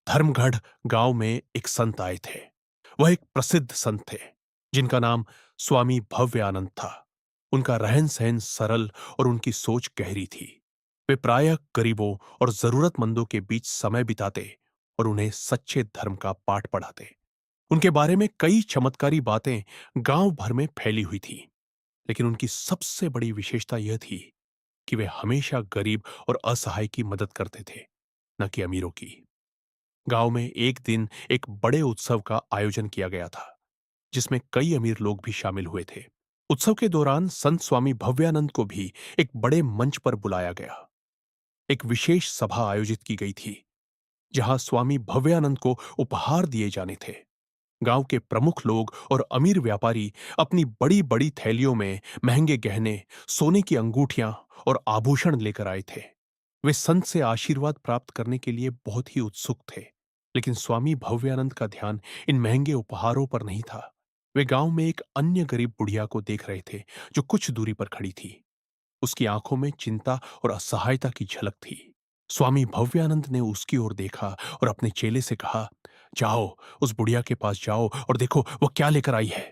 धर्मगढ़ गांव में एक संत आए थे। वह एक प्रसिद्ध संत थे जिनका नाम स्वामी भव्य आनंद था। उनका रहन सहन सरल और उनकी सोच गहरी थी। वे प्रायः गरीबों और जरूरतमंदों के बीच समय बिताते और उन्हें सच्चे धर्म का पाठ पढ़ाते। उनके बारे में कई चमत्कारी बातें गांव भर में फैली हुई थी, लेकिन उनकी सबसे बड़ी विशेषता यह थी कि वे हमेशा गरीब और असहाय की मदद करते थे, न कि अमीरों की। गांव में एक दिन एक बड़े उत्सव का आयोजन किया गया था, जिसमें कई अमीर लोग भी शामिल हुए थे। उत्सव के दौरान संत स्वामी भव्यानंद को भी एक बड़े मंच पर बुलाया गया। एक विशेष सभा आयोजित की गई थी, जहां स्वामी भव्यानंद को उपहार दिए जाने थे। गांव के प्रमुख लोग और अमीर व्यापारी अपनी बड़ी बड़ी थैलियों में महंगे गहने, सोने की अंगूठियां और आभूषण लेकर आए थे। वे संत से आशीर्वाद प्राप्त करने के लिए बहुत ही उत्सुक थे, लेकिन स्वामी भव्यानंद का ध्यान इन महंगे उपहारों पर नहीं था। वे गांव में एक अन्य गरीब बुढ़िया को देख रहे थे, जो कुछ दूरी पर खड़ी थी। उसकी आंखों में चिंता और असहायता की झलक थी। स्वामी भव्यानंद ने उसकी ओर देखा और अपने चेले से कहा, जाओ, उस बुढ़िया के पास जाओ और देखो वो क्या लेकर आई है।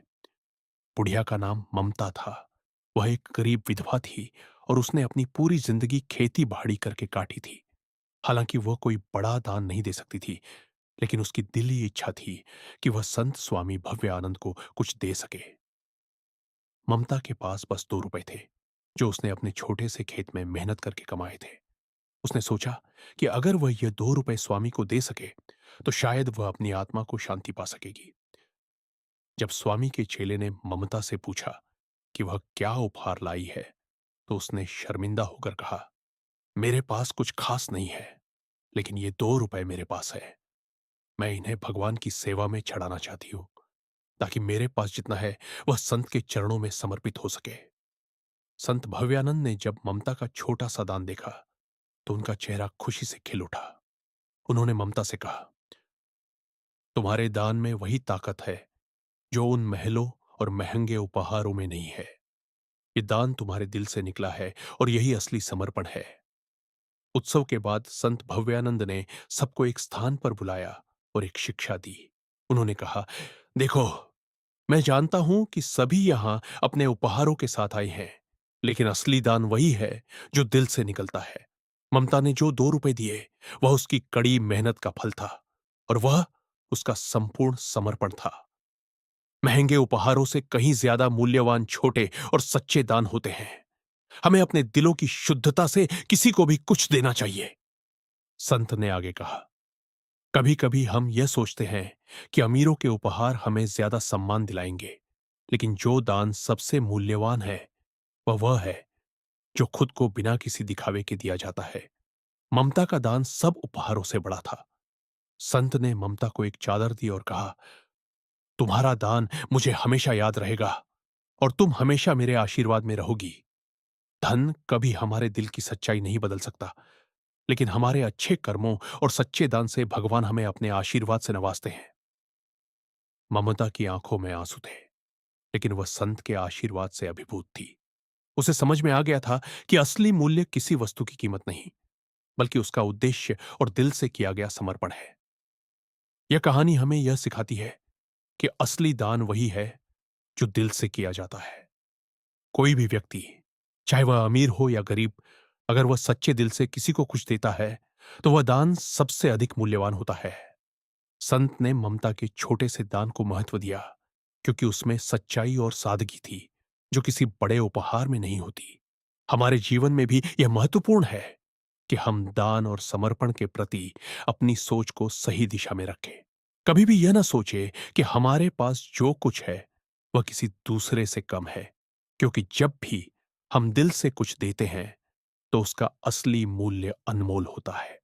बुढ़िया का नाम ममता था। वह एक गरीब विधवा थी और उसने अपनी पूरी जिंदगी खेती बाड़ी करके काटी थी। हालांकि वह कोई बड़ा दान नहीं दे सकती थी, लेकिन उसकी दिली इच्छा थी कि वह संत स्वामी भव्य आनंद को कुछ दे सके। ममता के पास बस 2 रुपए थे, जो उसने अपने छोटे से खेत में मेहनत करके कमाए थे। उसने सोचा कि अगर वह ये 2 रुपए स्वामी को दे सके, तो शायद वह अपनी आत्मा को शांति पा सकेगी। जब स्वामी के चेले ने ममता से पूछा कि वह क्या उपहार लाई है, तो उसने शर्मिंदा होकर कहा, मेरे पास कुछ खास नहीं है, लेकिन ये 2 रुपए मेरे पास है। मैं इन्हें भगवान की सेवा में चढ़ाना चाहती हूं, ताकि मेरे पास जितना है वह संत के चरणों में समर्पित हो सके। संत भव्यानंद ने जब ममता का छोटा सा दान देखा, तो उनका चेहरा खुशी से खिल उठा। उन्होंने ममता से कहा, तुम्हारे दान में वही ताकत है जो उन महलों और महंगे उपहारों में नहीं है। ये दान तुम्हारे दिल से निकला है और यही असली समर्पण है। उत्सव के बाद संत भव्यानंद ने सबको एक स्थान पर बुलाया और एक शिक्षा दी। उन्होंने कहा, देखो, मैं जानता हूं कि सभी यहां अपने उपहारों के साथ आए हैं, लेकिन असली दान वही है जो दिल से निकलता है। ममता ने जो 2 रुपए दिए, वह उसकी कड़ी मेहनत का फल था, और वह उसका संपूर्ण समर्पण था। महंगे उपहारों से कहीं ज्यादा मूल्यवान छोटे और सच्चे दान होते हैं। हमें अपने दिलों की शुद्धता से किसी को भी कुछ देना चाहिए। संत ने आगे कहा, कभी कभी हम यह सोचते हैं कि अमीरों के उपहार हमें ज्यादा सम्मान दिलाएंगे, लेकिन जो दान सबसे मूल्यवान है वह है जो खुद को बिना किसी दिखावे के दिया जाता है। ममता का दान सब उपहारों से बड़ा था। संत ने ममता को एक चादर दी और कहा, तुम्हारा दान मुझे हमेशा याद रहेगा और तुम हमेशा मेरे आशीर्वाद में रहोगी। धन कभी हमारे दिल की सच्चाई नहीं बदल सकता, लेकिन हमारे अच्छे कर्मों और सच्चे दान से भगवान हमें अपने आशीर्वाद से नवाजते हैं। ममता की आंखों में आंसू थे, लेकिन वह संत के आशीर्वाद से अभिभूत थी। उसे समझ में आ गया था कि असली मूल्य किसी वस्तु की कीमत नहीं, बल्कि उसका उद्देश्य और दिल से किया गया समर्पण है। यह कहानी हमें यह सिखाती है कि असली दान वही है जो दिल से किया जाता है। कोई भी व्यक्ति, चाहे वह अमीर हो या गरीब, अगर वह सच्चे दिल से किसी को कुछ देता है, तो वह दान सबसे अधिक मूल्यवान होता है। संत ने ममता के छोटे से दान को महत्व दिया, क्योंकि उसमें सच्चाई और सादगी थी, जो किसी बड़े उपहार में नहीं होती। हमारे जीवन में भी यह महत्वपूर्ण है कि हम दान और समर्पण के प्रति अपनी सोच को सही दिशा में रखें। कभी भी यह ना सोचे कि हमारे पास जो कुछ है वह किसी दूसरे से कम है, क्योंकि जब भी हम दिल से कुछ देते हैं, तो उसका असली मूल्य अनमोल होता है।